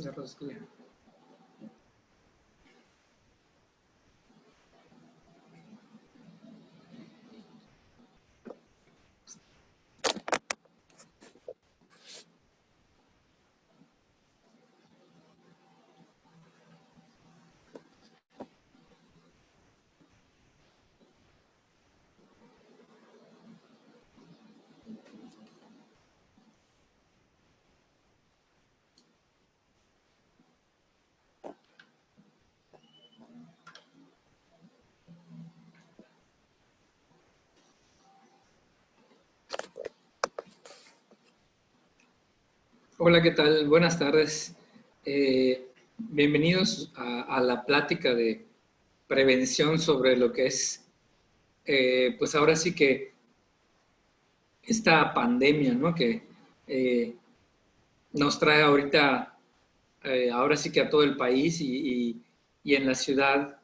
de rosquilla. Hola, ¿qué tal? Buenas tardes. Bienvenidos a la plática de prevención sobre lo que es, pues ahora sí que esta pandemia, ¿no? Que eh, nos trae ahorita, ahora sí que a todo el país y en la ciudad,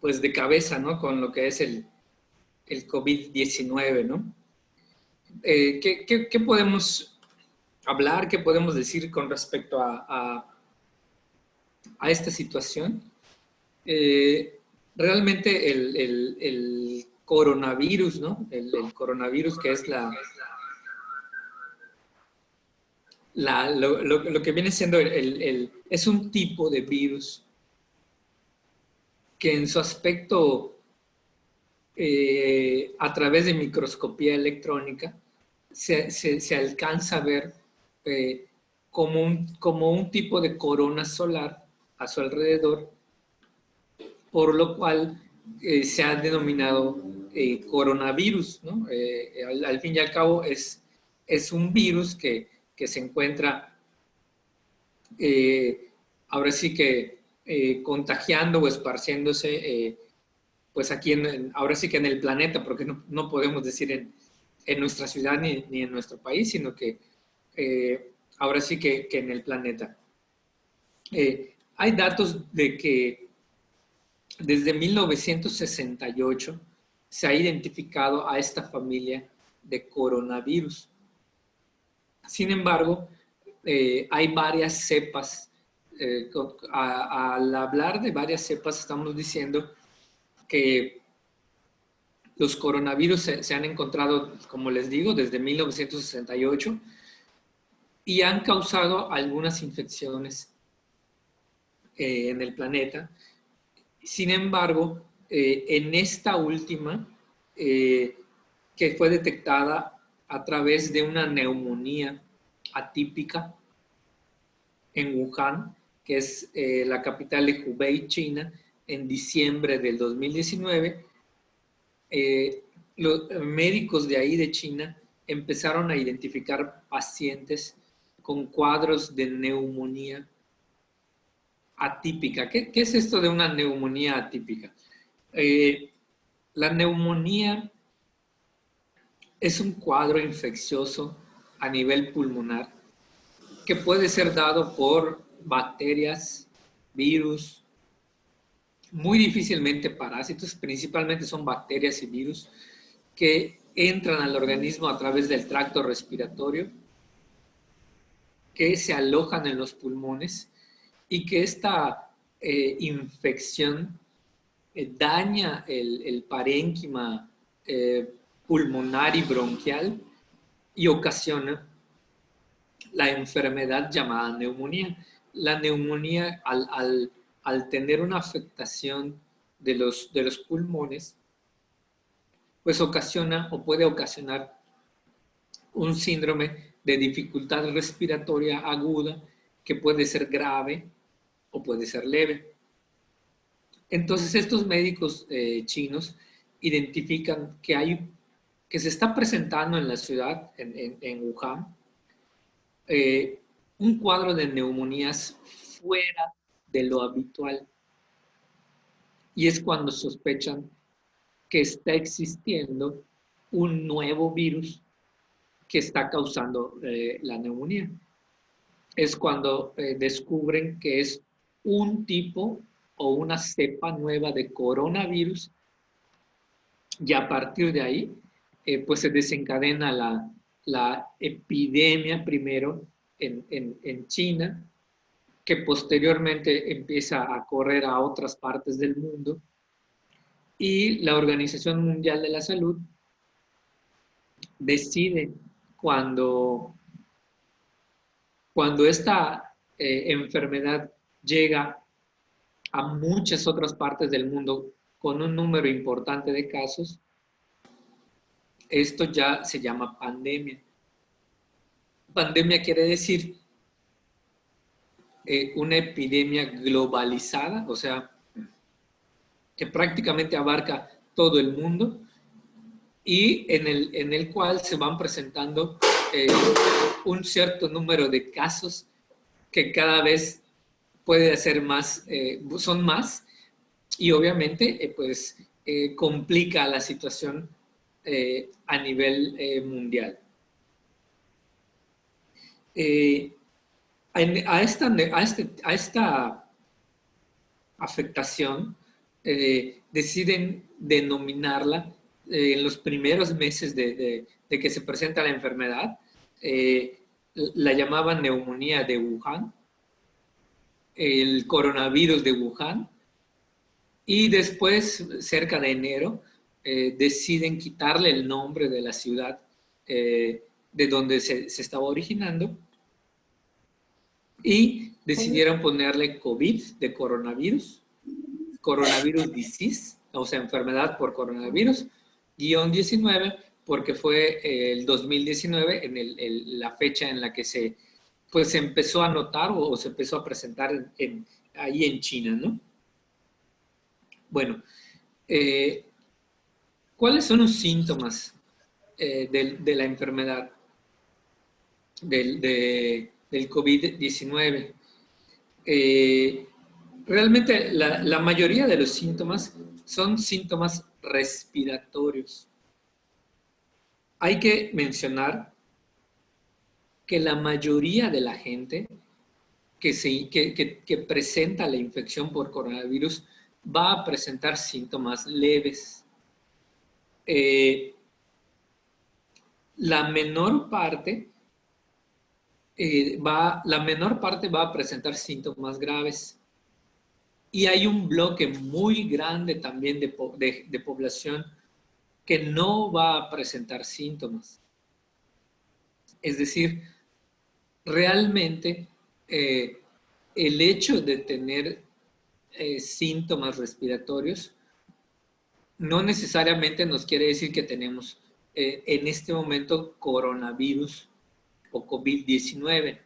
pues de cabeza, ¿no? Con lo que es el COVID-19, ¿no? ¿Qué podemos hablar, qué podemos decir con respecto a esta situación? Realmente el coronavirus, ¿no? El coronavirus que es lo que viene siendo es un tipo de virus que en su aspecto, a través de microscopía electrónica, se alcanza a ver eh, como un tipo de corona solar a su alrededor, por lo cual se ha denominado coronavirus, ¿no? Al fin y al cabo es un virus que se encuentra eh, ahora sí que contagiando o esparciéndose, pues aquí ahora sí que en el planeta, porque no podemos decir en nuestra ciudad ni en nuestro país, sino que ahora sí que en el planeta. Hay datos de que desde 1968 se ha identificado a esta familia de coronavirus. Sin embargo, hay varias cepas. Al hablar de varias cepas, estamos diciendo que los coronavirus se han encontrado, como les digo, desde 1968 y han causado algunas infecciones en el planeta. Sin embargo, en esta última, que fue detectada a través de una neumonía atípica en Wuhan, que es la capital de Hubei, China, en diciembre del 2019, los médicos de ahí de China empezaron a identificar pacientes con cuadros de neumonía atípica. ¿Qué es esto de una neumonía atípica? La neumonía es un cuadro infeccioso a nivel pulmonar que puede ser dado por bacterias, virus, muy difícilmente parásitos, principalmente son bacterias y virus que entran al organismo a través del tracto respiratorio, que se alojan en los pulmones y que esta infección daña el parénquima pulmonar y bronquial y ocasiona la enfermedad llamada neumonía. La neumonía, al tener una afectación de los pulmones, pues ocasiona o puede ocasionar un síndrome de dificultad respiratoria aguda que puede ser grave o puede ser leve. Entonces estos médicos chinos identifican que se está presentando en la ciudad, en Wuhan, un cuadro de neumonías fuera de lo habitual. Y es cuando sospechan que está existiendo un nuevo virus que está causando la neumonía. Es cuando descubren que es un tipo o una cepa nueva de coronavirus y a partir de ahí pues se desencadena la epidemia primero en China, que posteriormente empieza a correr a otras partes del mundo, y la Organización Mundial de la Salud decide cuando, cuando esta enfermedad llega a muchas otras partes del mundo con un número importante de casos, esto ya se llama pandemia. Pandemia quiere decir una epidemia globalizada, o sea, que prácticamente abarca todo el mundo y en el cual se van presentando un cierto número de casos que cada vez puede ser más, son más, y obviamente pues complica la situación a nivel mundial. A esta afectación deciden denominarla en los primeros meses de que se presenta la enfermedad, la llamaban neumonía de Wuhan, el coronavirus de Wuhan, y después, cerca de enero, deciden quitarle el nombre de la ciudad de donde se estaba originando y decidieron ponerle COVID de coronavirus, coronavirus disease, o sea, enfermedad por coronavirus, guión 19, porque fue el 2019 la fecha en la que se empezó a notar o se empezó a presentar ahí en China, ¿no? Bueno, ¿cuáles son los síntomas de la enfermedad del COVID-19? Realmente la mayoría de los síntomas son síntomas respiratorios. Hay que mencionar que la mayoría de la gente que presenta la infección por coronavirus va a presentar síntomas leves. La menor parte va a presentar síntomas graves. Y hay un bloque muy grande también de población que no va a presentar síntomas. Es decir, realmente el hecho de tener síntomas respiratorios no necesariamente nos quiere decir que tenemos en este momento coronavirus o COVID-19.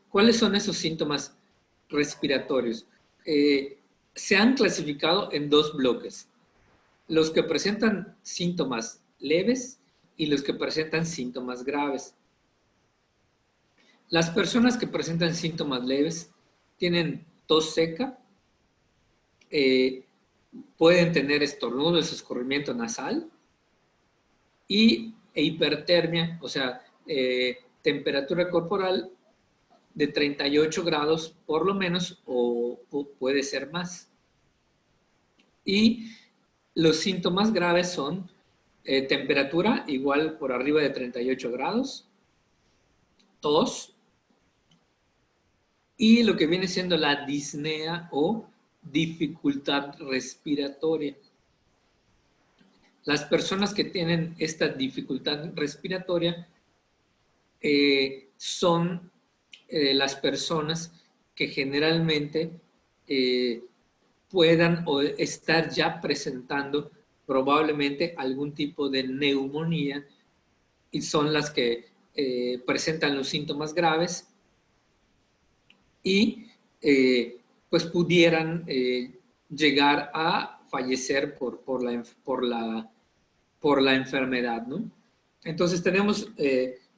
¿Cuáles son esos síntomas respiratorios? Se han clasificado en dos bloques: los que presentan síntomas leves y los que presentan síntomas graves. Las personas que presentan síntomas leves tienen tos seca, pueden tener estornudos, escurrimiento nasal e hipertermia, o sea, temperatura corporal de 38 grados por lo menos o puede ser más. Y los síntomas graves son temperatura igual por arriba de 38 grados, tos, y lo que viene siendo la disnea o dificultad respiratoria. Las personas que tienen esta dificultad respiratoria son las personas que generalmente puedan estar ya presentando probablemente algún tipo de neumonía, y son las que presentan los síntomas graves y pues pudieran llegar a fallecer por la enfermedad, ¿no? Entonces tenemos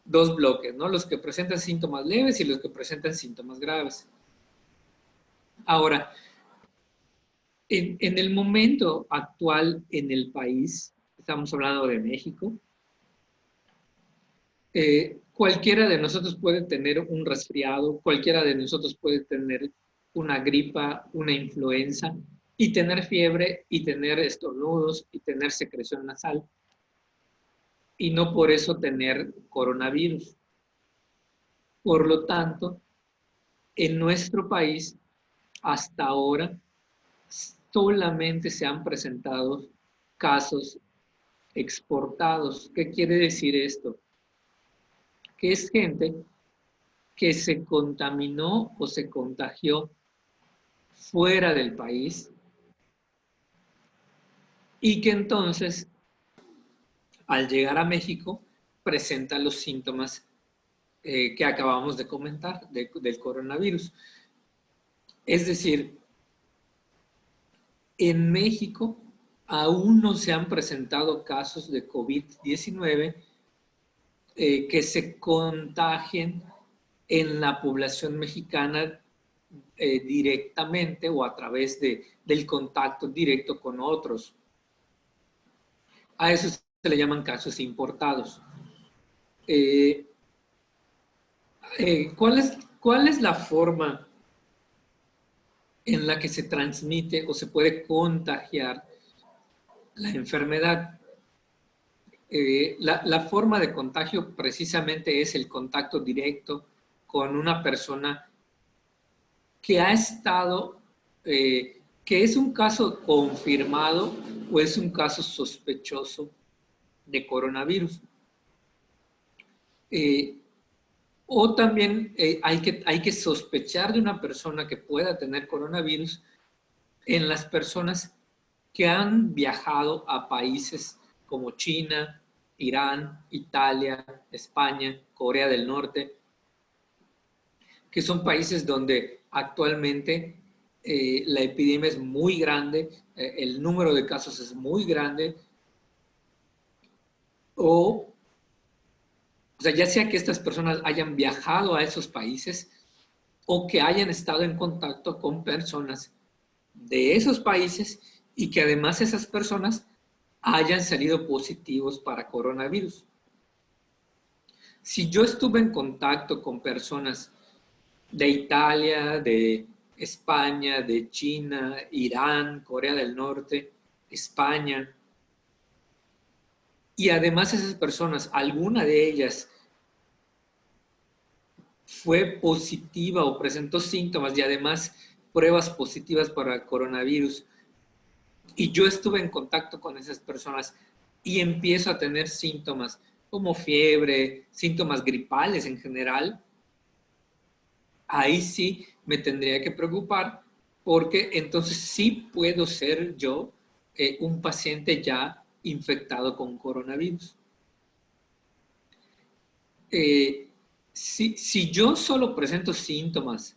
dos bloques, ¿no? Los que presentan síntomas leves y los que presentan síntomas graves. Ahora, en el momento actual en el país, estamos hablando de México, cualquiera de nosotros puede tener un resfriado, cualquiera de nosotros puede tener una gripa, una influenza, y tener fiebre, y tener estornudos, y tener secreción nasal, y no por eso tener coronavirus. Por lo tanto, en nuestro país, hasta ahora, solamente se han presentado casos exportados. ¿Qué quiere decir esto? Que es gente que se contaminó o se contagió fuera del país y que entonces, al llegar a México, presenta los síntomas que acabamos de comentar del coronavirus. Es decir, en México aún no se han presentado casos de COVID-19 que se contagien en la población mexicana directamente o a través del contacto directo con otros. A eso se le llaman casos importados. ¿Cuál es la forma en la que se transmite o se puede contagiar la enfermedad? La forma de contagio precisamente es el contacto directo con una persona que ha estado, que es un caso confirmado o es un caso sospechoso de coronavirus. O también hay que sospechar de una persona que pueda tener coronavirus en las personas que han viajado a países como China, Irán, Italia, España, Corea del Norte, que son países donde actualmente la epidemia es muy grande, el número de casos es muy grande, o sea, ya sea que estas personas hayan viajado a esos países o que hayan estado en contacto con personas de esos países y que además esas personas hayan salido positivos para coronavirus. Si yo estuve en contacto con personas de Italia, de España, de China, Irán, Corea del Norte, España, y además esas personas, alguna de ellas fue positiva o presentó síntomas y además pruebas positivas para el coronavirus, y yo estuve en contacto con esas personas y empiezo a tener síntomas como fiebre, síntomas gripales en general, ahí sí me tendría que preocupar porque entonces sí puedo ser yo un paciente ya infectado con coronavirus. Si yo solo presento síntomas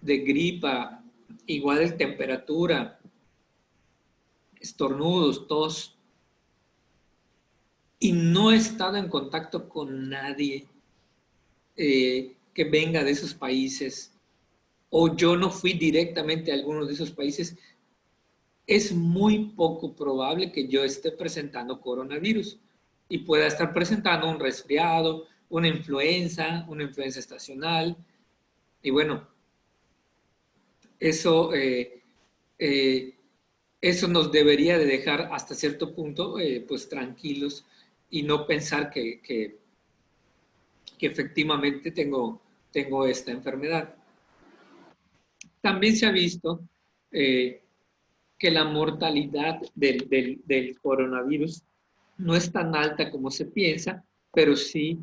de gripa, igual de temperatura, estornudos, tos, y no he estado en contacto con nadie que venga de esos países, o yo no fui directamente a alguno de esos países, es muy poco probable que yo esté presentando coronavirus y pueda estar presentando un resfriado, una influenza estacional. Y bueno, eso, eso nos debería de dejar hasta cierto punto pues tranquilos y no pensar que efectivamente tengo esta enfermedad. También se ha visto que la mortalidad del coronavirus no es tan alta como se piensa, pero sí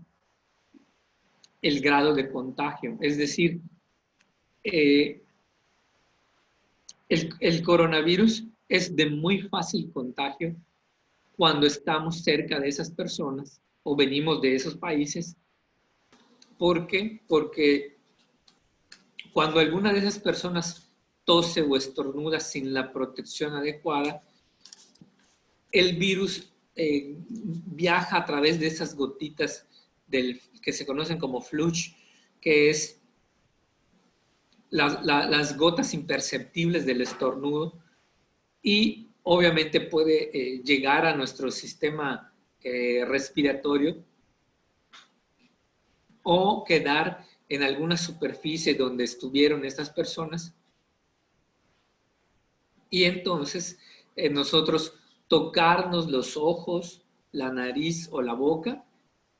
el grado de contagio. Es decir, el coronavirus es de muy fácil contagio cuando estamos cerca de esas personas o venimos de esos países. ¿Por qué? Porque cuando alguna de esas personas tose o estornuda sin la protección adecuada, el virus viaja a través de esas gotitas que se conocen como flush, que es las gotas imperceptibles del estornudo, y obviamente puede llegar a nuestro sistema respiratorio o quedar en alguna superficie donde estuvieron estas personas, y entonces nosotros tocarnos los ojos, la nariz o la boca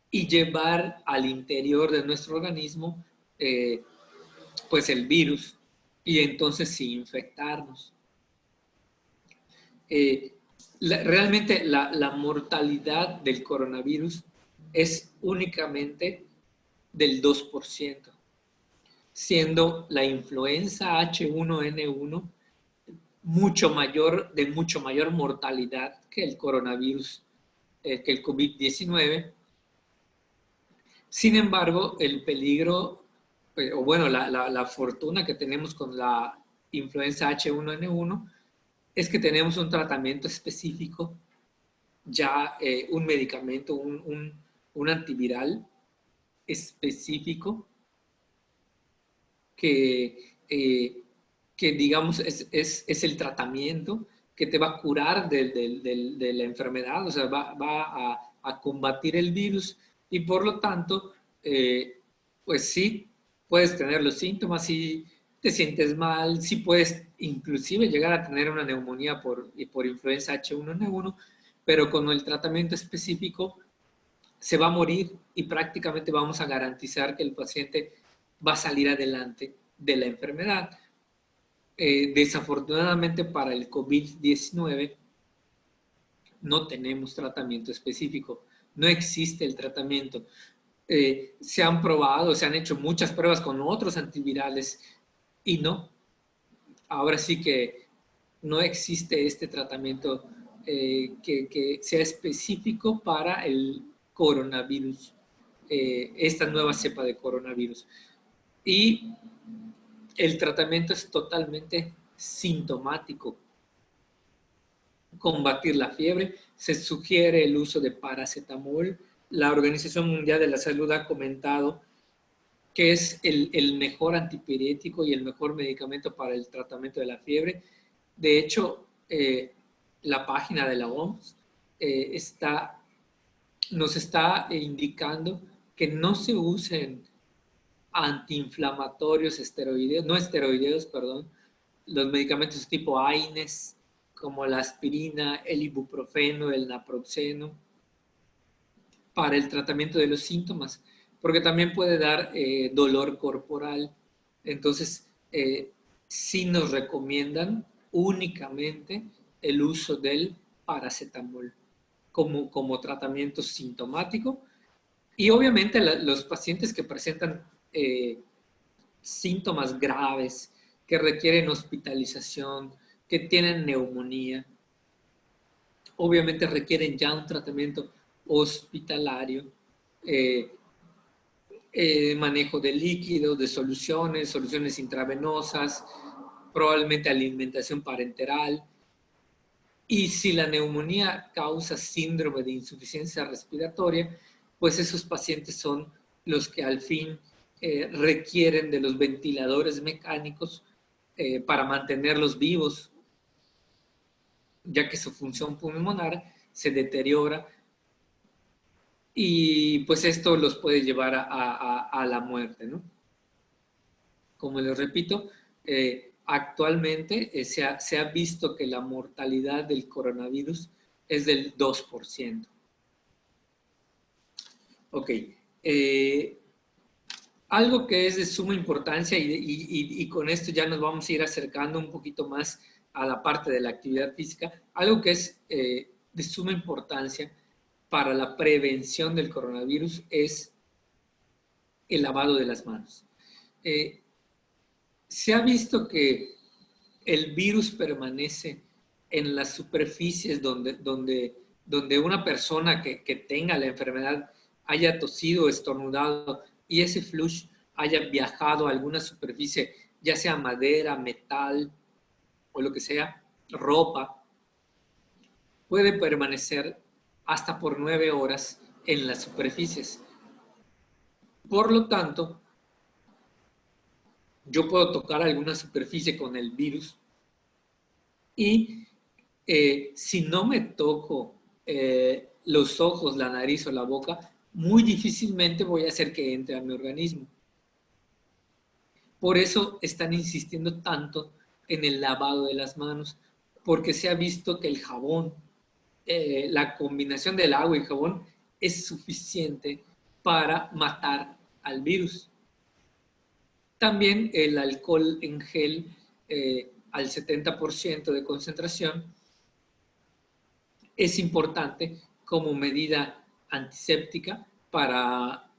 y llevar al interior de nuestro organismo pues el virus y entonces sí infectarnos. Realmente la mortalidad del coronavirus es únicamente del 2%, siendo la influenza H1N1 de mucho mayor mortalidad que el coronavirus, que el COVID-19. Sin embargo, el peligro, o bueno, la fortuna que tenemos con la influenza H1N1 es que tenemos un tratamiento específico, ya un medicamento, un antiviral específico que digamos, es el tratamiento que te va a curar de la enfermedad, o sea, va a combatir el virus y por lo tanto, pues sí, puedes tener los síntomas, si te sientes mal, sí puedes inclusive llegar a tener una neumonía por influenza H1N1, pero con el tratamiento específico se va a morir y prácticamente vamos a garantizar que el paciente va a salir adelante de la enfermedad. Desafortunadamente para el COVID-19 no tenemos tratamiento específico, no existe el tratamiento. Se han probado, se han hecho muchas pruebas con otros antivirales y no, ahora sí que no existe este tratamiento que sea específico para el coronavirus, esta nueva cepa de coronavirus. Y el tratamiento es totalmente sintomático. Combatir la fiebre, se sugiere el uso de paracetamol. La Organización Mundial de la Salud ha comentado que es el mejor antipirético y el mejor medicamento para el tratamiento de la fiebre. De hecho, la página de la OMS nos está indicando que no se usen antiinflamatorios esteroideos, no esteroideos, perdón, los medicamentos tipo AINES, como la aspirina, el ibuprofeno, el naproxeno, para el tratamiento de los síntomas, porque también puede dar dolor corporal. Entonces, sí nos recomiendan únicamente el uso del paracetamol como tratamiento sintomático. Y obviamente los pacientes que presentan síntomas graves, que requieren hospitalización, que tienen neumonía, obviamente requieren ya un tratamiento hospitalario, manejo de líquidos, de soluciones intravenosas, probablemente alimentación parenteral. Y si la neumonía causa síndrome de insuficiencia respiratoria, pues esos pacientes son los que al fin requieren de los ventiladores mecánicos para mantenerlos vivos, ya que su función pulmonar se deteriora y pues esto los puede llevar a la muerte, ¿no? Como les repito, actualmente se ha visto que la mortalidad del coronavirus es del 2%. Ok. Algo que es de suma importancia y con esto ya nos vamos a ir acercando un poquito más a la parte de la actividad física, algo que es de suma importancia para la prevención del coronavirus es el lavado de las manos. Se ha visto que el virus permanece en las superficies donde una persona que tenga la enfermedad haya tosido, estornudado y ese flush haya viajado a alguna superficie, ya sea madera, metal o lo que sea, ropa, puede permanecer hasta por 9 horas en las superficies. Por lo tanto, yo puedo tocar alguna superficie con el virus y si no me toco los ojos, la nariz o la boca, muy difícilmente voy a hacer que entre a mi organismo. Por eso están insistiendo tanto en el lavado de las manos, porque se ha visto que el jabón, la combinación del agua y jabón es suficiente para matar al virus. También el alcohol en gel al 70% de concentración es importante como medida antiséptica para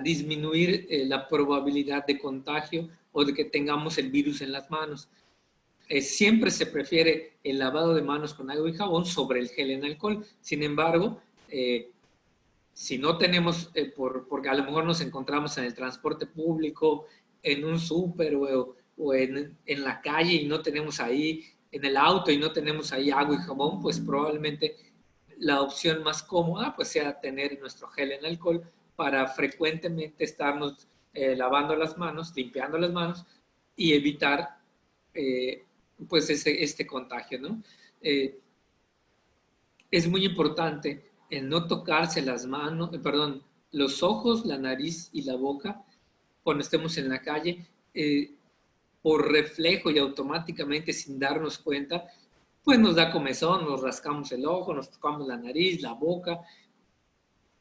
disminuir la probabilidad de contagio o de que tengamos el virus en las manos. Siempre se prefiere el lavado de manos con agua y jabón sobre el gel en alcohol. Sin embargo, si no tenemos, porque a lo mejor nos encontramos en el transporte público, en un súper o en la calle y no tenemos ahí, en el auto y no tenemos ahí agua y jabón, pues probablemente la opción más cómoda pues sea tener nuestro gel en alcohol para frecuentemente estarnos lavando las manos, limpiando las manos y evitar pues este contagio, ¿no? Es muy importante el no tocarse las manos, perdón, los ojos, la nariz y la boca cuando estemos en la calle, por reflejo y automáticamente sin darnos cuenta, pues nos da comezón, nos rascamos el ojo, nos tocamos la nariz, la boca,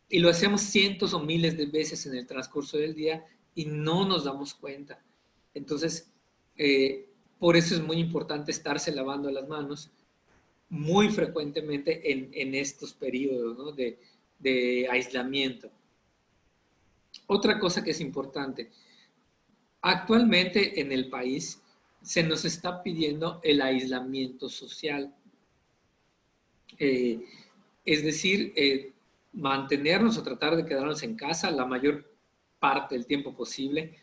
y lo hacemos cientos o miles de veces en el transcurso del día y no nos damos cuenta. Entonces, por eso es muy importante estarse lavando las manos muy frecuentemente en estos periodos, ¿no?, de aislamiento. Otra cosa que es importante, actualmente en el país se nos está pidiendo el aislamiento social. Es decir, mantenernos o tratar de quedarnos en casa la mayor parte del tiempo posible,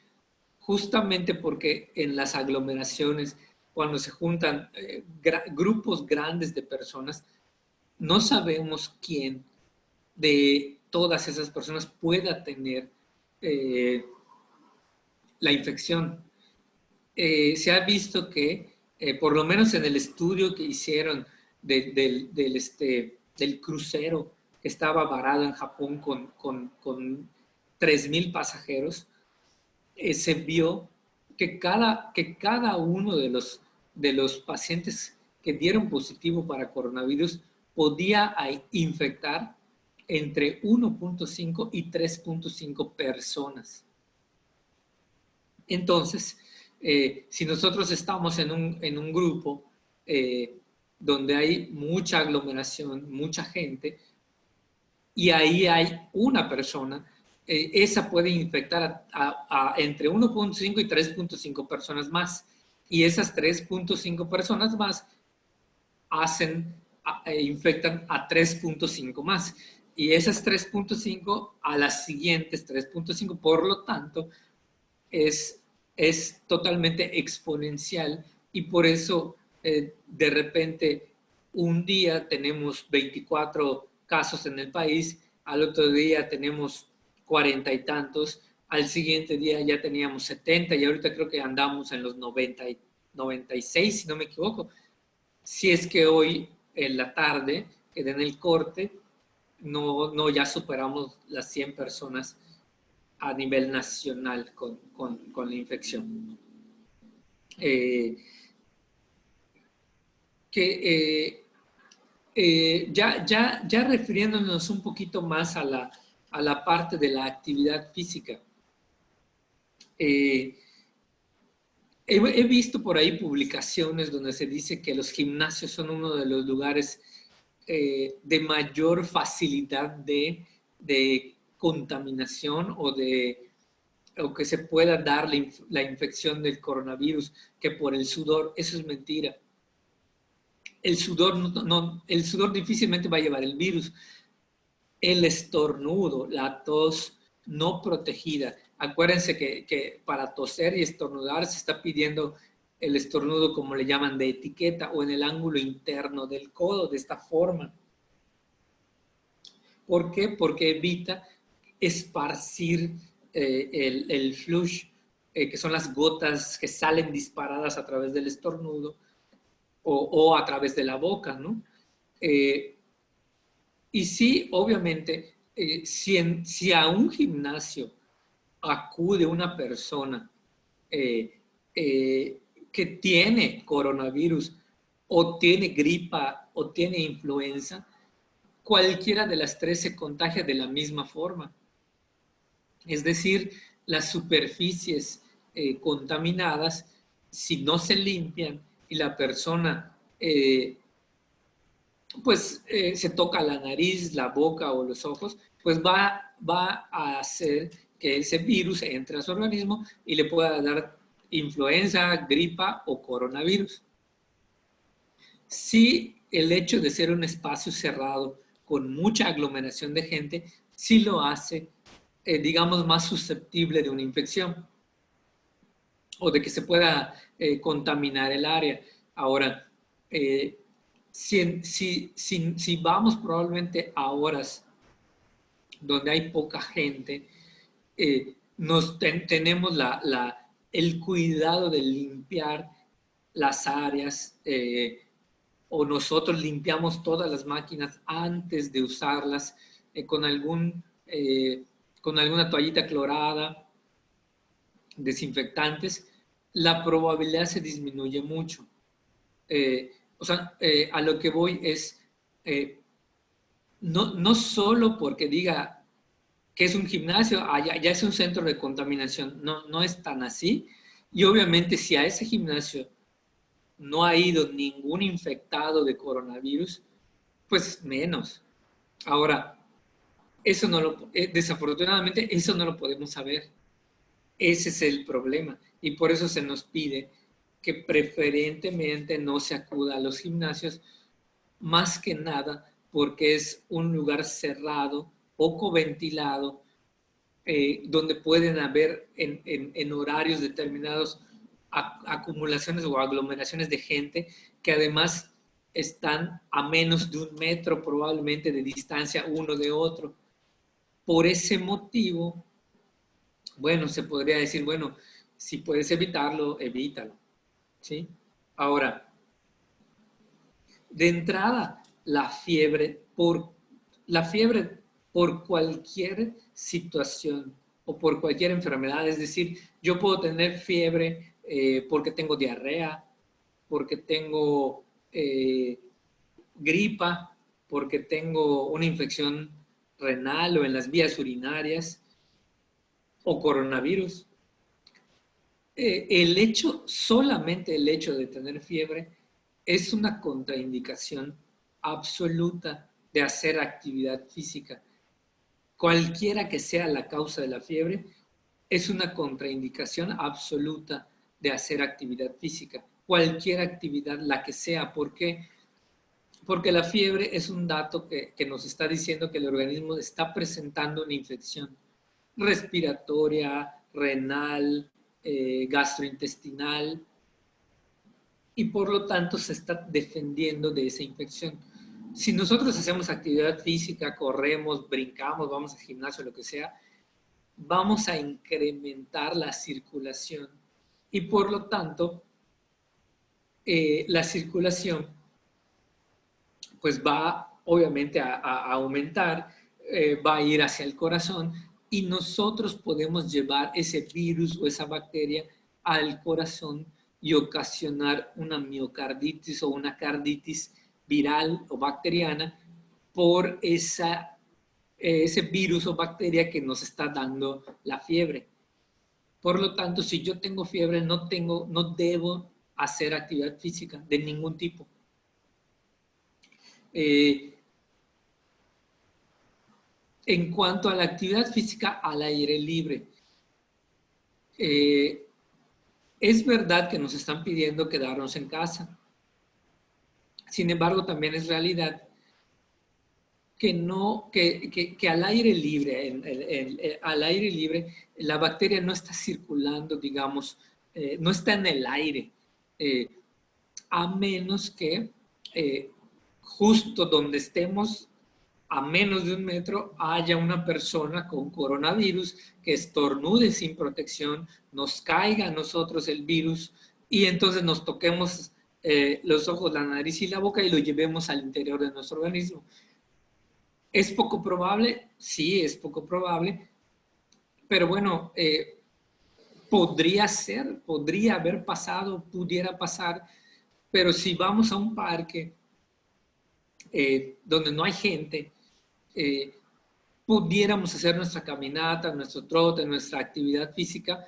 justamente porque en las aglomeraciones, cuando se juntan grupos grandes de personas, no sabemos quién de todas esas personas pueda tener la infección. Se ha visto que, por lo menos en el estudio que hicieron del crucero que estaba varado en Japón con 3,000 pasajeros, se vio que cada uno de los pacientes que dieron positivo para coronavirus podía infectar entre 1.5 y 3.5 personas. Entonces, si nosotros estamos en un grupo donde hay mucha aglomeración, mucha gente, y ahí hay una persona, esa puede infectar a entre 1.5 y 3.5 personas más. Y esas 3.5 personas más infectan a 3.5 más. Y esas 3.5 a las siguientes 3.5, por lo tanto, es totalmente exponencial y por eso de repente un día tenemos 24 casos en el país, al otro día tenemos 40 y tantos, al siguiente día ya teníamos 70 y ahorita creo que andamos en los 96, si no me equivoco. Si es que hoy en la tarde, en el corte, no ya superamos las 100 personas a nivel nacional con la infección. Ya refiriéndonos un poquito más a la parte de la actividad física, he visto por ahí publicaciones donde se dice que los gimnasios son uno de los lugares de mayor facilidad de contaminación o que se pueda dar la infección del coronavirus, que por el sudor. Eso es mentira. El sudor, el sudor difícilmente va a llevar el virus. El estornudo, la tos no protegida. Acuérdense que para toser y estornudar se está pidiendo el estornudo, como le llaman, de etiqueta o en el ángulo interno del codo, de esta forma. ¿Por qué? Porque evita esparcir el flush, que son las gotas que salen disparadas a través del estornudo o a través de la boca, ¿no? Y sí, obviamente, si a un gimnasio acude una persona que tiene coronavirus o tiene gripa o tiene influenza, cualquiera de las tres se contagia de la misma forma. Es decir, las superficies contaminadas, si no se limpian y la persona se toca la nariz, la boca o los ojos, pues va a hacer que ese virus entre a su organismo y le pueda dar influenza, gripa o coronavirus. Si el hecho de ser un espacio cerrado con mucha aglomeración de gente, sí lo hace, digamos, más susceptible de una infección o de que se pueda contaminar el área. Ahora, si vamos probablemente a horas donde hay poca gente, tenemos el cuidado de limpiar las áreas, o nosotros limpiamos todas las máquinas antes de usarlas con alguna toallita clorada, desinfectantes, la probabilidad se disminuye mucho. A lo que voy es, no solo porque diga que es un gimnasio, ya es un centro de contaminación, no es tan así. Y obviamente si a ese gimnasio no ha ido ningún infectado de coronavirus, pues menos. Ahora, desafortunadamente eso no lo podemos saber. Ese es el problema y por eso se nos pide que preferentemente no se acuda a los gimnasios, más que nada porque es un lugar cerrado, poco ventilado, donde pueden haber en horarios determinados acumulaciones o aglomeraciones de gente que además están a menos de 1 metro probablemente de distancia uno de otro. Por ese motivo, bueno, se podría decir, bueno, si puedes evitarlo, evítalo, ¿sí? Ahora, de entrada, la fiebre por cualquier situación o por cualquier enfermedad, es decir, yo puedo tener fiebre porque tengo diarrea, porque tengo gripa, porque tengo una infección renal o en las vías urinarias, o coronavirus. Solamente el hecho de tener fiebre es una contraindicación absoluta de hacer actividad física. Cualquiera que sea la causa de la fiebre, es una contraindicación absoluta de hacer actividad física. Cualquier actividad, la que sea. ¿Por qué? Porque la fiebre es un dato que nos está diciendo que el organismo está presentando una infección respiratoria, renal, gastrointestinal, y por lo tanto se está defendiendo de esa infección. Si nosotros hacemos actividad física, corremos, brincamos, vamos al gimnasio, lo que sea, vamos a incrementar la circulación y por lo tanto la circulación pues va obviamente a aumentar, va a ir hacia el corazón y nosotros podemos llevar ese virus o esa bacteria al corazón y ocasionar una miocarditis o una carditis viral o bacteriana por ese virus o bacteria que nos está dando la fiebre. Por lo tanto, si yo tengo fiebre, no debo hacer actividad física de ningún tipo. En cuanto a la actividad física al aire libre, es verdad que nos están pidiendo quedarnos en casa. Sin embargo, también es realidad que al aire libre, al aire libre, la bacteria no está circulando, digamos, no está en el aire, a menos que justo donde estemos, a menos de 1 metro, haya una persona con coronavirus que estornude sin protección, nos caiga a nosotros el virus y entonces nos toquemos los ojos, la nariz y la boca y lo llevemos al interior de nuestro organismo. ¿Es poco probable? Sí, es poco probable, pero bueno, podría ser, podría haber pasado, pudiera pasar, pero si vamos a un parque donde no hay gente, pudiéramos hacer nuestra caminata, nuestro trote, nuestra actividad física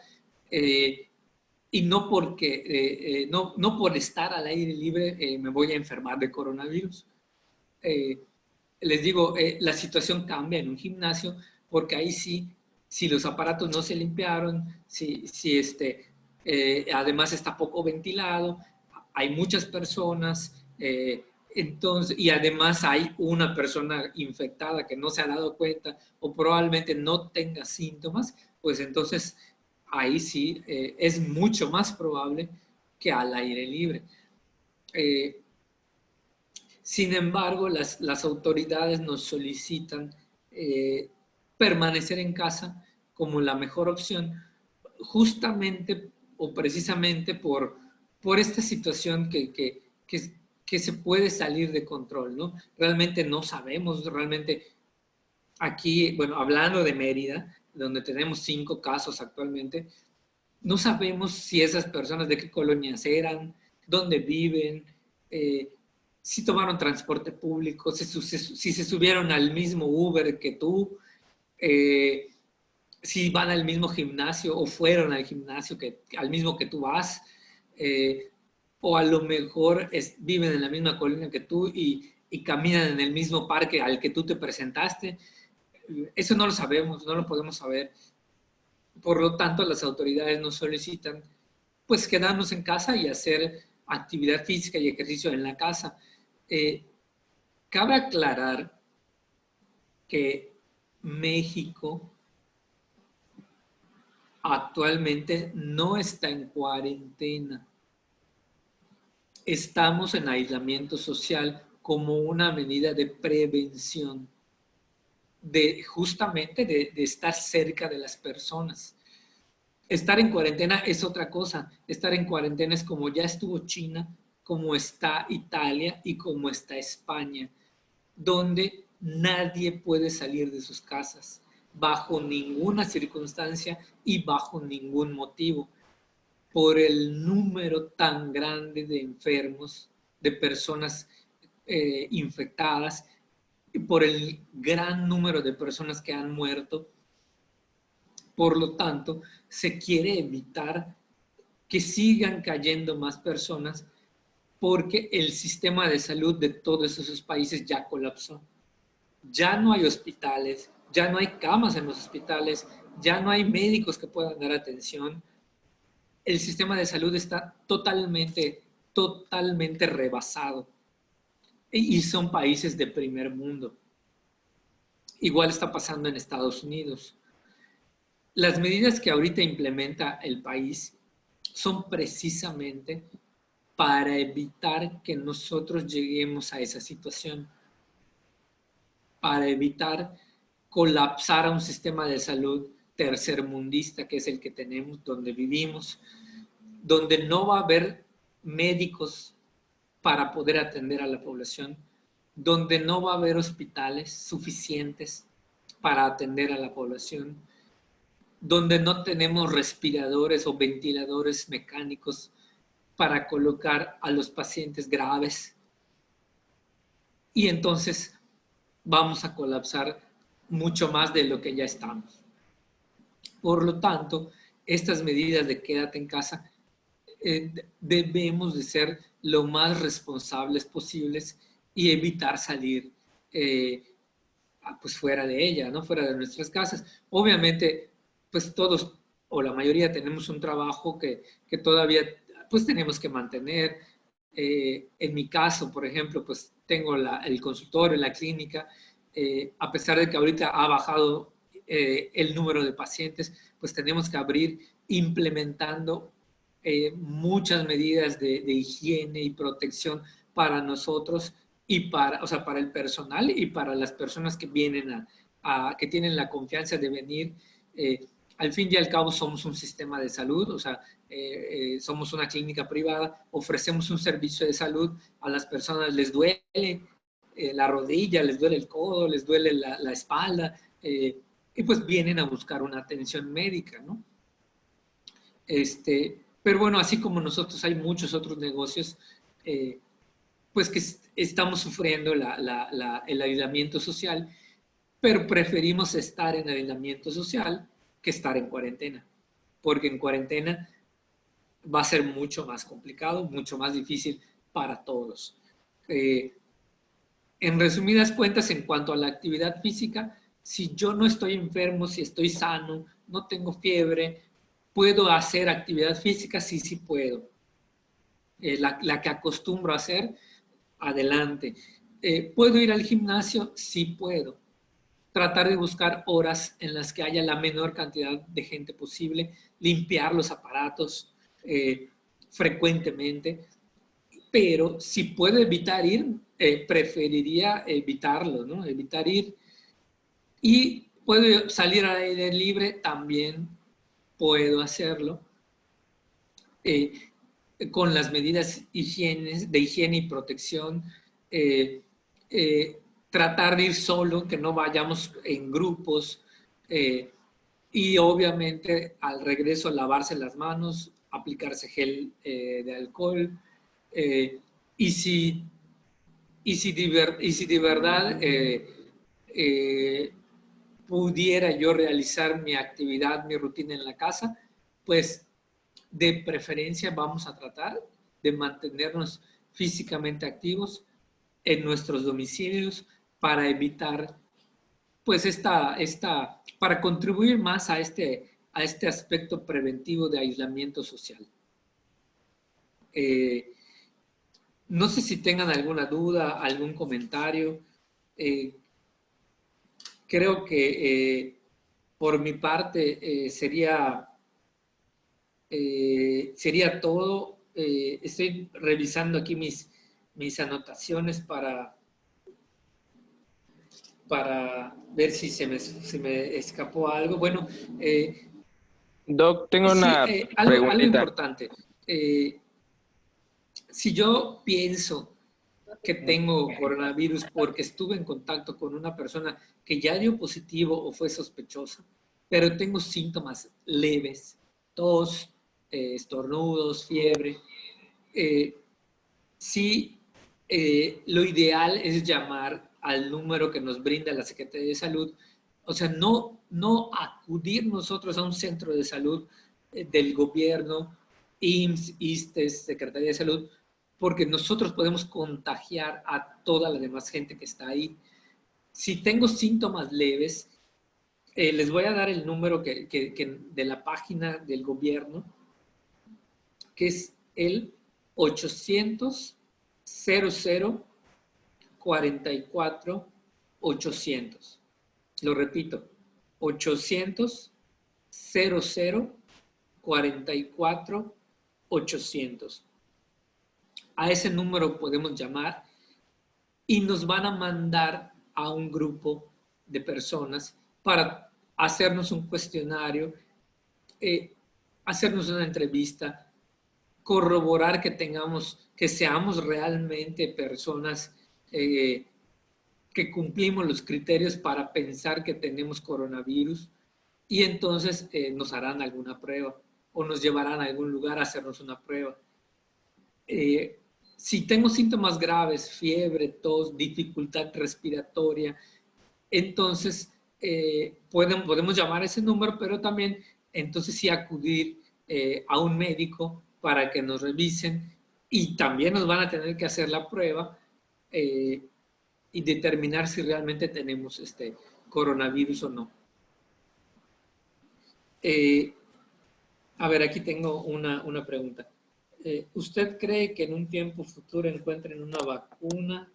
y no porque, no por estar al aire libre me voy a enfermar de coronavirus. Les digo, la situación cambia en un gimnasio porque ahí sí, si los aparatos no se limpiaron, si además está poco ventilado, hay muchas personas, entonces, y además hay una persona infectada que no se ha dado cuenta o probablemente no tenga síntomas, pues entonces ahí sí es mucho más probable que al aire libre. Sin embargo, las autoridades nos solicitan permanecer en casa como la mejor opción, justamente o precisamente por esta situación que se puede salir de control, ¿no? Realmente no sabemos, realmente aquí, bueno, hablando de Mérida, donde tenemos 5 casos actualmente, no sabemos si esas personas de qué colonias eran, dónde viven, si tomaron transporte público, si se subieron al mismo Uber que tú, eh, si van al mismo gimnasio o fueron al gimnasio al mismo que tú vas, o a lo mejor viven en la misma colina que tú y caminan en el mismo parque al que tú te presentaste. Eso no lo sabemos, no lo podemos saber. Por lo tanto, las autoridades nos solicitan pues quedarnos en casa y hacer actividad física y ejercicio en la casa. Cabe aclarar que México actualmente no está en cuarentena. Estamos en aislamiento social como una medida de prevención, justamente de estar cerca de las personas. Estar en cuarentena es otra cosa. Estar en cuarentena es como ya estuvo China, como está Italia y como está España, donde nadie puede salir de sus casas bajo ninguna circunstancia y bajo ningún motivo, por el número tan grande de enfermos, de personas infectadas, y por el gran número de personas que han muerto. Por lo tanto, se quiere evitar que sigan cayendo más personas porque el sistema de salud de todos esos países ya colapsó. Ya no hay hospitales, ya no hay camas en los hospitales, ya no hay médicos que puedan dar atención. El sistema de salud está totalmente rebasado. Y son países de primer mundo. Igual está pasando en Estados Unidos. Las medidas que ahorita implementa el país son precisamente para evitar que nosotros lleguemos a esa situación, para evitar colapsar a un sistema de salud tercermundista, que es el que tenemos, donde vivimos, donde no va a haber médicos para poder atender a la población, donde no va a haber hospitales suficientes para atender a la población, donde no tenemos respiradores o ventiladores mecánicos para colocar a los pacientes graves. Y entonces vamos a colapsar mucho más de lo que ya estamos. Por lo tanto, estas medidas de quédate en casa debemos de ser lo más responsables posibles y evitar salir pues fuera de ella, ¿no? Fuera de nuestras casas. Obviamente, pues todos o la mayoría tenemos un trabajo que todavía pues tenemos que mantener. En mi caso, por ejemplo, pues tengo el consultorio, la clínica, a pesar de que ahorita ha bajado el número de pacientes, pues tenemos que abrir implementando muchas medidas de higiene y protección para nosotros y o sea, para el personal y para las personas que vienen que tienen la confianza de venir. Al fin y al cabo somos un sistema de salud, o sea, somos una clínica privada, ofrecemos un servicio de salud, a las personas les duele la rodilla, les duele el codo, les duele la espalda, y pues vienen a buscar una atención médica, ¿no? Pero bueno, así como nosotros hay muchos otros negocios, pues que estamos sufriendo el aislamiento social, pero preferimos estar en aislamiento social que estar en cuarentena, porque en cuarentena va a ser mucho más complicado, mucho más difícil para todos. En resumidas cuentas, en cuanto a la actividad física, si yo no estoy enfermo, si estoy sano, no tengo fiebre, ¿puedo hacer actividad física? Sí, sí puedo. La que acostumbro a hacer, adelante. ¿Puedo ir al gimnasio? Sí puedo. Tratar de buscar horas en las que haya la menor cantidad de gente posible, limpiar los aparatos frecuentemente, pero si puedo evitar ir, preferiría evitarlo, ¿no? Evitar ir. Y puedo salir al aire libre, también puedo hacerlo. Con las medidas de higiene y protección, tratar de ir solo, que no vayamos en grupos, y obviamente al regreso lavarse las manos, aplicarse gel de alcohol, y si, y si de verdad pudiera yo realizar mi actividad, mi rutina en la casa, pues de preferencia vamos a tratar de mantenernos físicamente activos en nuestros domicilios para evitar, pues, para contribuir más a este aspecto preventivo de aislamiento social. No sé si tengan alguna duda, algún comentario. Creo que por mi parte sería todo. Estoy revisando aquí mis anotaciones para ver si se me escapó algo. Bueno, Doc, tengo sí, una algo preguntita. importante. Si yo pienso que tengo coronavirus porque estuve en contacto con una persona que ya dio positivo o fue sospechosa, pero tengo síntomas leves, tos, estornudos, fiebre, sí, lo ideal es llamar al número que nos brinda la Secretaría de Salud, o sea, no acudir nosotros a un centro de salud del gobierno, IMSS, ISSSTE, Secretaría de Salud, porque nosotros podemos contagiar a toda la demás gente que está ahí. Si tengo síntomas leves, les voy a dar el número de la página del gobierno, que es el 800 00 44 800. Lo repito, 800 00 44 800. A ese número podemos llamar y nos van a mandar a un grupo de personas para hacernos un cuestionario, hacernos una entrevista, corroborar que seamos realmente personas que cumplimos los criterios para pensar que tenemos coronavirus, y entonces nos harán alguna prueba o nos llevarán a algún lugar a hacernos una prueba. Si tengo síntomas graves, fiebre, tos, dificultad respiratoria, entonces podemos llamar a ese número, pero también entonces sí acudir a un médico para que nos revisen, y también nos van a tener que hacer la prueba y determinar si realmente tenemos este coronavirus o no. A ver, aquí tengo una pregunta. ¿Usted cree que en un tiempo futuro encuentren una vacuna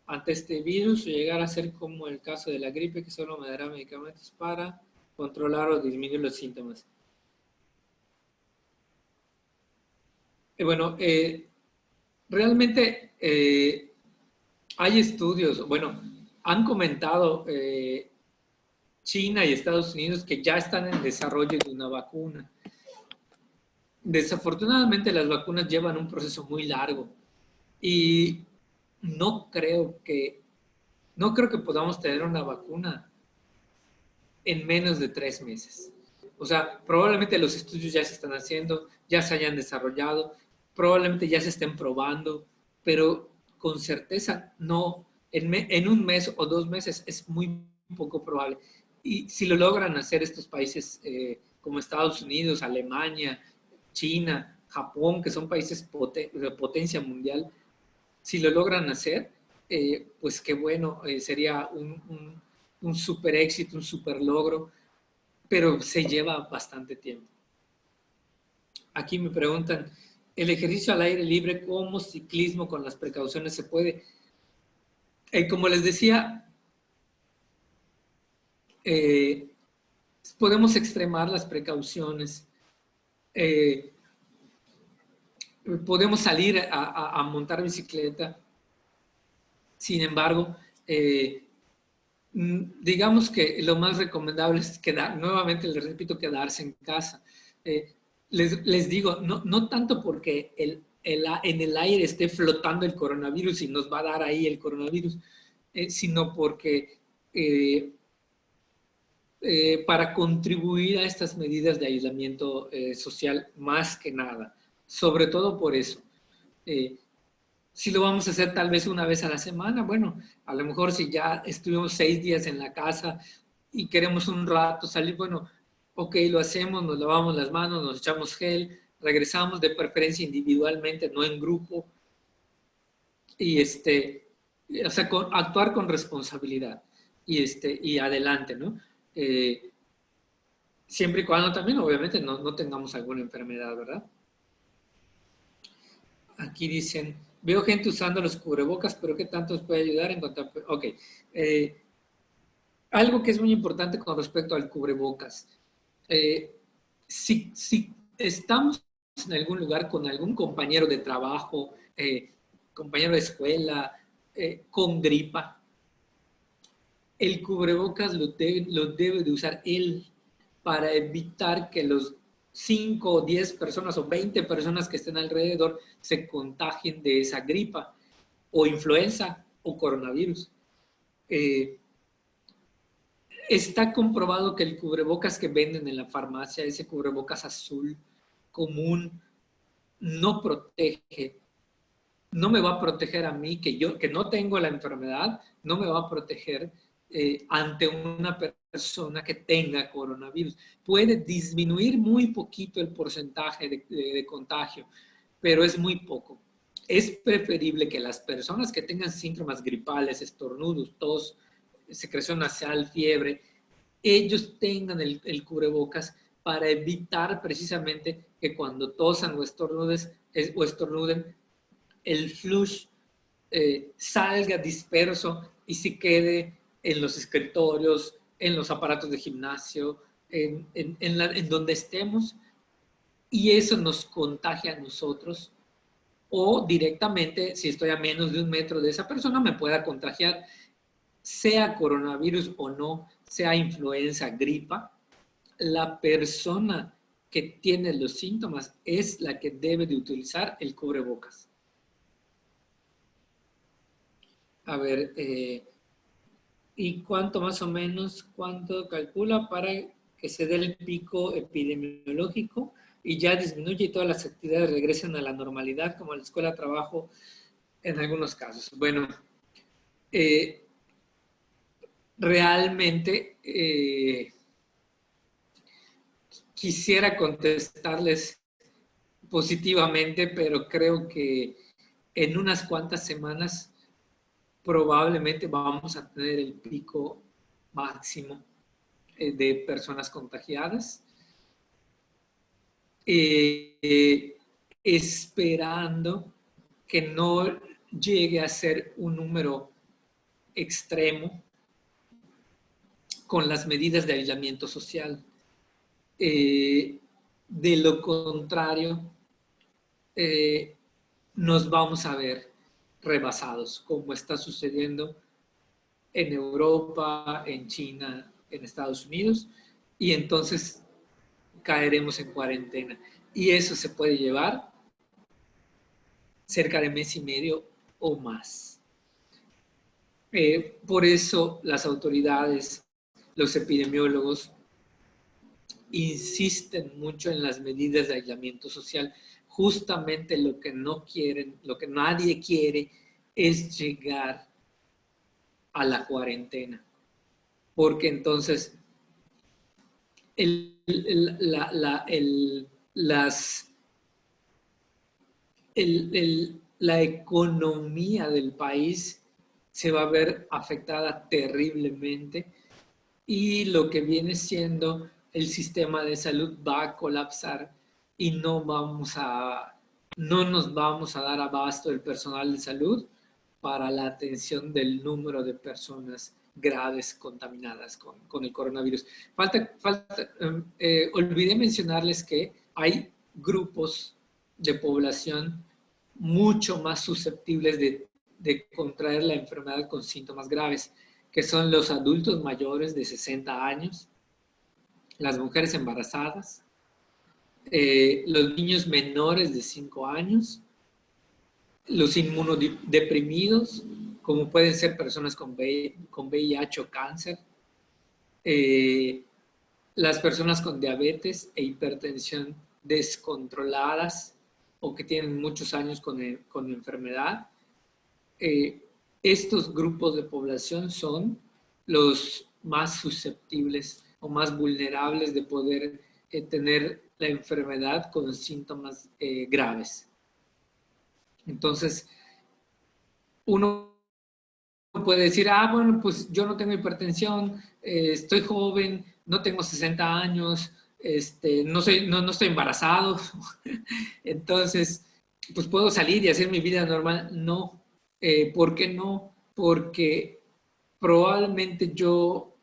ante este virus o llegar a ser como el caso de la gripe, que solo me dará medicamentos para controlar o disminuir los síntomas? Bueno, realmente hay estudios, bueno, han comentado China y Estados Unidos que ya están en desarrollo de una vacuna. Desafortunadamente las vacunas llevan un proceso muy largo y no creo que podamos tener una vacuna en menos de 3 meses. O sea, probablemente los estudios ya se están haciendo, ya se hayan desarrollado, probablemente ya se estén probando, pero con certeza no, en un mes o 2 meses es muy poco probable. Y si lo logran hacer estos países como Estados Unidos, Alemania, China, Japón, que son países de potencia mundial, si lo logran hacer, pues qué bueno, sería un super éxito, un super logro, pero se lleva bastante tiempo. Aquí me preguntan, ¿el ejercicio al aire libre como ciclismo con las precauciones se puede? Como les decía, podemos extremar las precauciones. Podemos salir a montar bicicleta. Sin embargo, digamos que lo más recomendable es nuevamente les repito, quedarse en casa. Les digo, no tanto porque en el aire esté flotando el coronavirus y nos va a dar ahí el coronavirus, sino porque para contribuir a estas medidas de aislamiento social más que nada. Sobre todo por eso. Si lo vamos a hacer tal vez una vez a la semana, bueno, a lo mejor si ya estuvimos 6 días en la casa y queremos un rato salir, bueno, ok, lo hacemos, nos lavamos las manos, nos echamos gel, regresamos de preferencia individualmente, no en grupo, y o sea, actuar con responsabilidad y adelante, ¿no? Siempre y cuando también, obviamente, no tengamos alguna enfermedad, ¿verdad? Aquí dicen, veo gente usando los cubrebocas, pero ¿qué tanto os puede ayudar en cuanto a... Ok. Algo que es muy importante con respecto al cubrebocas. Si estamos en algún lugar con algún compañero de trabajo, compañero de escuela, con gripa, el cubrebocas lo debe de usar él para evitar que los 5 o 10 personas o 20 personas que estén alrededor se contagien de esa gripa o influenza o coronavirus. Está comprobado que el cubrebocas que venden en la farmacia, ese cubrebocas azul común, no protege. No me va a proteger a mí, que no tengo la enfermedad, no me va a proteger ante una persona que tenga coronavirus. Puede disminuir muy poquito el porcentaje de contagio, pero es muy poco. Es preferible que las personas que tengan síntomas gripales, estornudos, tos, secreción nasal, fiebre, ellos tengan el cubrebocas para evitar precisamente que cuando tosan o estornuden, el flush salga disperso y se quede en los escritorios, en los aparatos de gimnasio, en donde estemos, y eso nos contagia a nosotros, o directamente, si estoy a menos de 1 metro de esa persona, me pueda contagiar, sea coronavirus o no, sea influenza, gripa. La persona que tiene los síntomas es la que debe de utilizar el cubrebocas. A ver, ¿y cuánto más o menos, cuánto calcula para que se dé el pico epidemiológico y ya disminuye y todas las actividades regresen a la normalidad, como la escuela, trabajo, en algunos casos? Bueno, realmente quisiera contestarles positivamente, pero creo que en unas cuantas semanas probablemente vamos a tener el pico máximo de personas contagiadas, esperando que no llegue a ser un número extremo con las medidas de aislamiento social. De lo contrario, nos vamos a ver rebasados, como está sucediendo en Europa, en China, en Estados Unidos, y entonces caeremos en cuarentena. Y eso se puede llevar cerca de 1.5 meses o más. Por eso las autoridades, los epidemiólogos, insisten mucho en las medidas de aislamiento social. Justamente lo que no quieren, lo que nadie quiere, es llegar a la cuarentena. Porque entonces las la economía del país se va a ver afectada terriblemente y lo que viene siendo el sistema de salud va a colapsar y no nos vamos a dar abasto del personal de salud para la atención del número de personas graves contaminadas con el coronavirus. Olvidé mencionarles que hay grupos de población mucho más susceptibles de contraer la enfermedad con síntomas graves, que son los adultos mayores de 60 años, las mujeres embarazadas, los niños menores de 5 años, los inmunodeprimidos, como pueden ser personas con VIH o cáncer, las personas con diabetes e hipertensión descontroladas o que tienen muchos años con la enfermedad. Estos grupos de población son los más susceptibles o más vulnerables de poder tener la enfermedad con síntomas graves. Entonces, uno puede decir, bueno, pues yo no tengo hipertensión, estoy joven, no tengo 60 años, no estoy embarazado, entonces, pues puedo salir y hacer mi vida normal. No. ¿Por qué no? Porque probablemente yo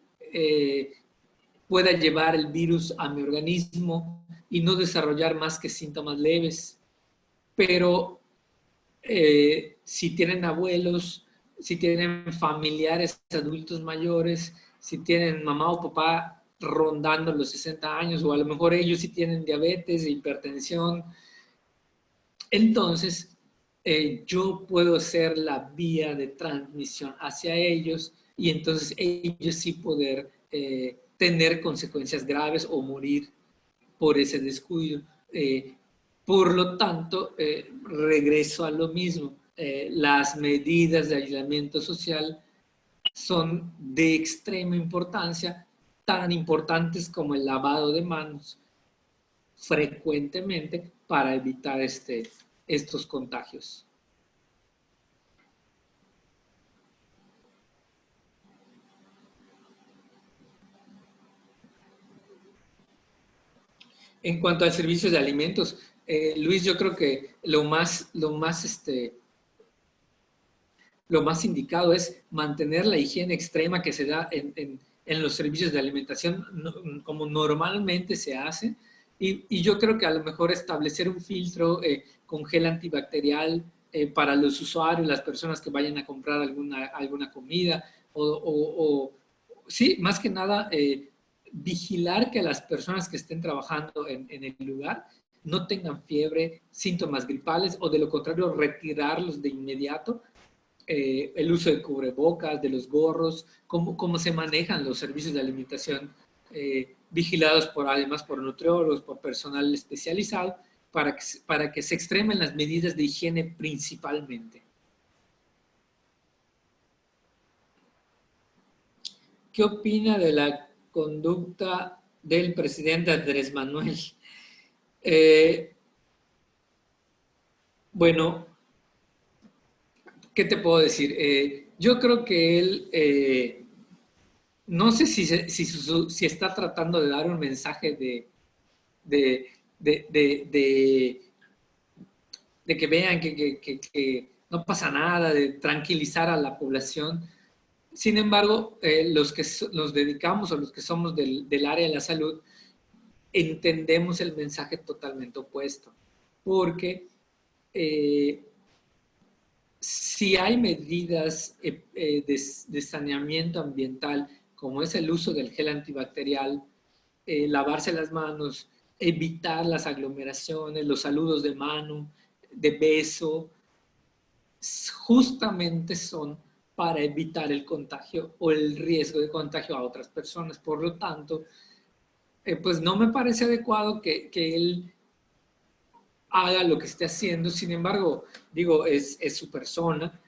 pueda llevar el virus a mi organismo y no desarrollar más que síntomas leves. Pero si tienen abuelos, si tienen familiares adultos mayores, si tienen mamá o papá rondando los 60 años, o a lo mejor ellos sí tienen diabetes, hipertensión, entonces yo puedo ser la vía de transmisión hacia ellos y entonces ellos sí poder tener consecuencias graves o morir por ese descuido. Por lo tanto, regreso a lo mismo. Las medidas de aislamiento social son de extrema importancia, tan importantes como el lavado de manos frecuentemente para evitar estos contagios. En cuanto al servicio de alimentos, Luis, yo creo que lo más indicado es mantener la higiene extrema que se da en los servicios de alimentación, como normalmente se hace, y yo creo que a lo mejor establecer un filtro con gel antibacterial para los usuarios, las personas que vayan a comprar alguna comida, sí, más que nada, vigilar que las personas que estén trabajando en el lugar no tengan fiebre, síntomas gripales, o de lo contrario, retirarlos de inmediato. El uso de cubrebocas, de los gorros, cómo se manejan los servicios de alimentación vigilados además por nutriólogos, por personal especializado, para que se extremen las medidas de higiene principalmente. ¿Qué opina de la conducta del presidente Andrés Manuel? Bueno, ¿qué te puedo decir? Yo creo que él, no sé si está tratando de dar un mensaje de que vean que no pasa nada, de tranquilizar a la población. Sin embargo, los que nos dedicamos o los que somos del área de la salud, entendemos el mensaje totalmente opuesto. Porque si hay medidas de saneamiento ambiental, como es el uso del gel antibacterial, lavarse las manos, evitar las aglomeraciones, los saludos de mano, de beso, justamente son para evitar el contagio o el riesgo de contagio a otras personas. Por lo tanto, pues no me parece adecuado que él haga lo que esté haciendo. Sin embargo, digo, es su persona,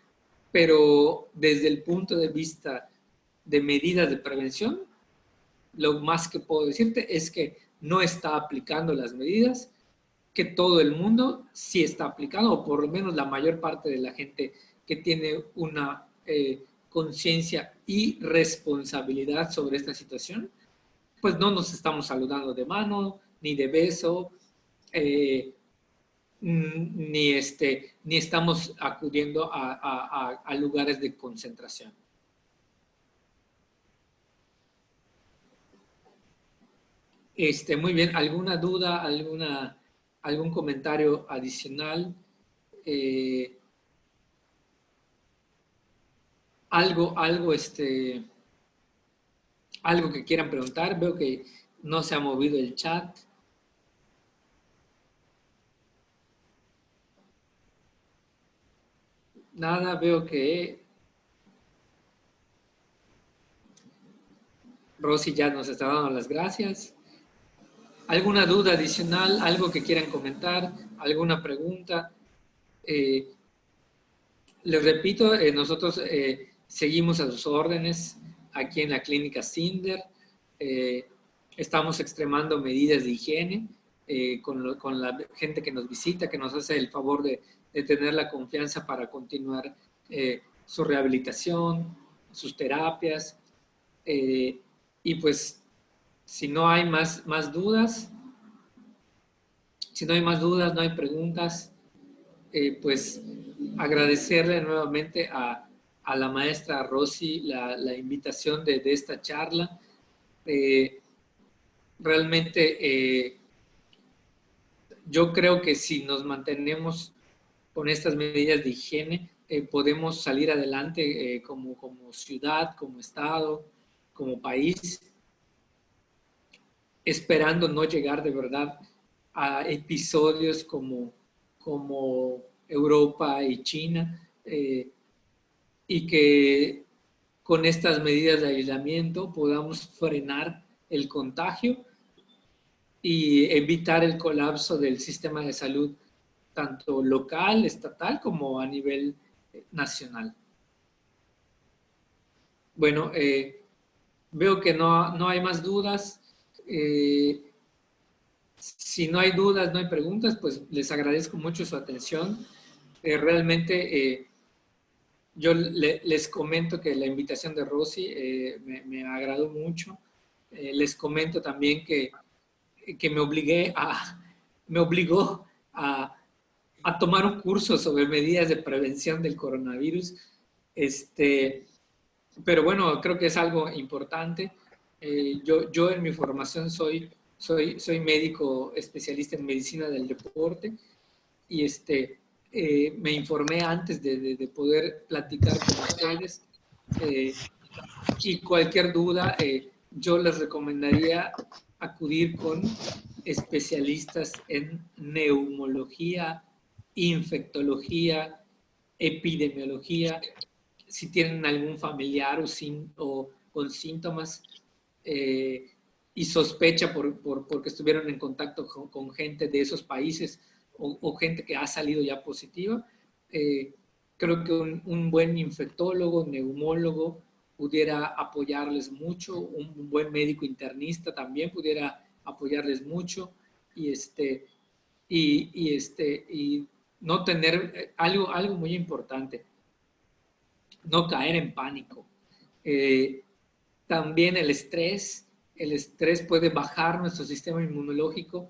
pero desde el punto de vista de medidas de prevención, lo más que puedo decirte es que no está aplicando las medidas que todo el mundo sí está aplicando, o por lo menos la mayor parte de la gente que tiene una conciencia y responsabilidad sobre esta situación, pues no nos estamos saludando de mano, ni de beso, ni estamos acudiendo a lugares de concentración. Muy bien, ¿alguna duda, algún comentario adicional? Algo que quieran preguntar. Veo que no se ha movido el chat. Nada, veo que Rosy ya nos está dando las gracias. ¿Alguna duda adicional? ¿Algo que quieran comentar? ¿Alguna pregunta? Les repito, nosotros seguimos a sus órdenes aquí en la clínica Sinder. Estamos extremando medidas de higiene con la gente que nos visita, que nos hace el favor de tener la confianza para continuar su rehabilitación, sus terapias. Y pues, si no hay más dudas, no hay preguntas, pues agradecerle nuevamente a la maestra Rosy la invitación de esta charla. Realmente yo creo que si nos mantenemos con estas medidas de higiene, podemos salir adelante como ciudad, como estado, como país, esperando no llegar de verdad a episodios como Europa y China, y que con estas medidas de aislamiento podamos frenar el contagio y evitar el colapso del sistema de salud, tanto local, estatal, como a nivel nacional. Bueno, veo que no hay más dudas. Si no hay dudas, no hay preguntas, pues les agradezco mucho su atención. Realmente yo les comento que la invitación de Rosy me agradó mucho. Les comento también que me obligó a tomar un curso sobre medidas de prevención del coronavirus. Pero bueno, creo que es algo importante. Yo en mi formación soy médico especialista en medicina del deporte y me informé antes de poder platicar con ustedes, y cualquier duda yo les recomendaría acudir con especialistas en neumología, infectología, epidemiología, si tienen algún familiar o con síntomas y sospecha porque estuvieron en contacto con gente de esos países o gente que ha salido ya positiva, creo que un buen infectólogo, neumólogo, pudiera apoyarles mucho, un buen médico internista también pudiera apoyarles mucho, y no tener algo muy importante, no caer en pánico. También el estrés puede bajar nuestro sistema inmunológico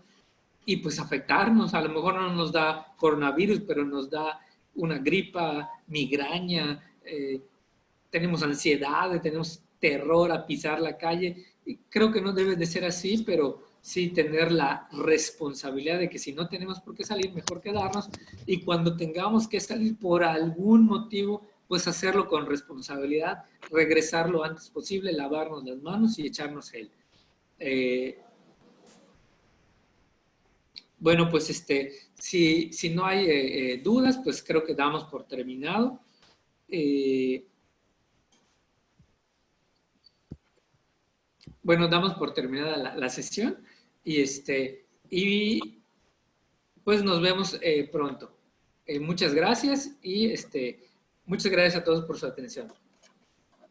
y pues afectarnos. A lo mejor no nos da coronavirus, pero nos da una gripa, migraña, tenemos ansiedad, tenemos terror a pisar la calle. Y creo que no debe de ser así, pero sí tener la responsabilidad de que si no tenemos por qué salir, mejor quedarnos. Y cuando tengamos que salir por algún motivo, pues hacerlo con responsabilidad, regresar lo antes posible, lavarnos las manos y echarnos gel. Bueno, pues si no hay dudas, pues creo que damos por terminado. Bueno, damos por terminada la sesión y pues nos vemos pronto. Muchas gracias y muchas gracias a todos por su atención.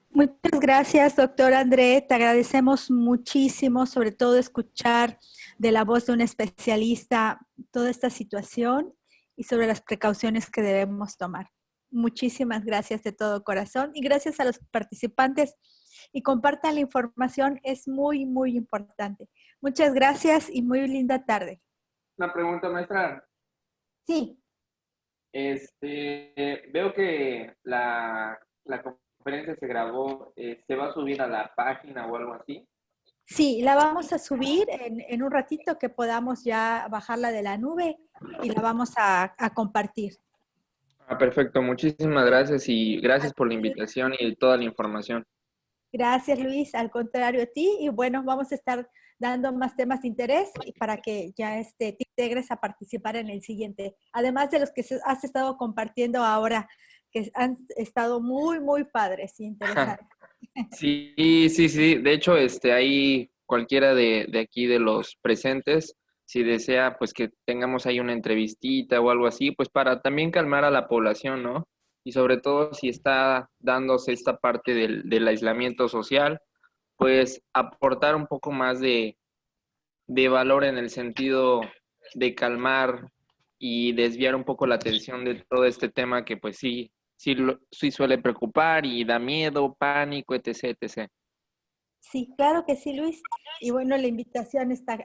Muchas gracias, doctor André. Te agradecemos muchísimo, sobre todo escuchar de la voz de un especialista toda esta situación y sobre las precauciones que debemos tomar. Muchísimas gracias de todo corazón y gracias a los participantes y compartan la información, es muy, muy importante. Muchas gracias y muy linda tarde. Una pregunta, maestra. Sí. Veo que la conferencia se grabó, ¿se va a subir a la página o algo así? Sí, la vamos a subir en un ratito que podamos ya bajarla de la nube y la vamos a compartir. Ah, perfecto. Muchísimas gracias y gracias por la invitación y toda la información. Gracias, Luis. Al contrario a ti. Y bueno, vamos a estar dando más temas de interés para que ya te integres a participar en el siguiente. Además de los que has estado compartiendo ahora, que han estado muy, muy padres y interesantes. Sí, sí, sí. De hecho, ahí cualquiera de aquí de los presentes, si desea, pues que tengamos ahí una entrevistita o algo así, pues para también calmar a la población, ¿no? Y sobre todo si está dándose esta parte del aislamiento social, pues aportar un poco más de valor en el sentido de calmar y desviar un poco la atención de todo este tema que pues sí, sí suele preocupar y da miedo, pánico, etc, etc. Sí, claro que sí, Luis. Y bueno, la invitación está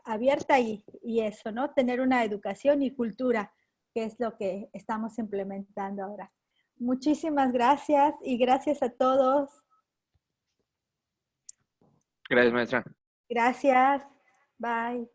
abierta y eso, ¿no? Tener una educación y cultura, que es lo que estamos implementando ahora. Muchísimas gracias y gracias a todos. Gracias, maestra. Gracias. Bye.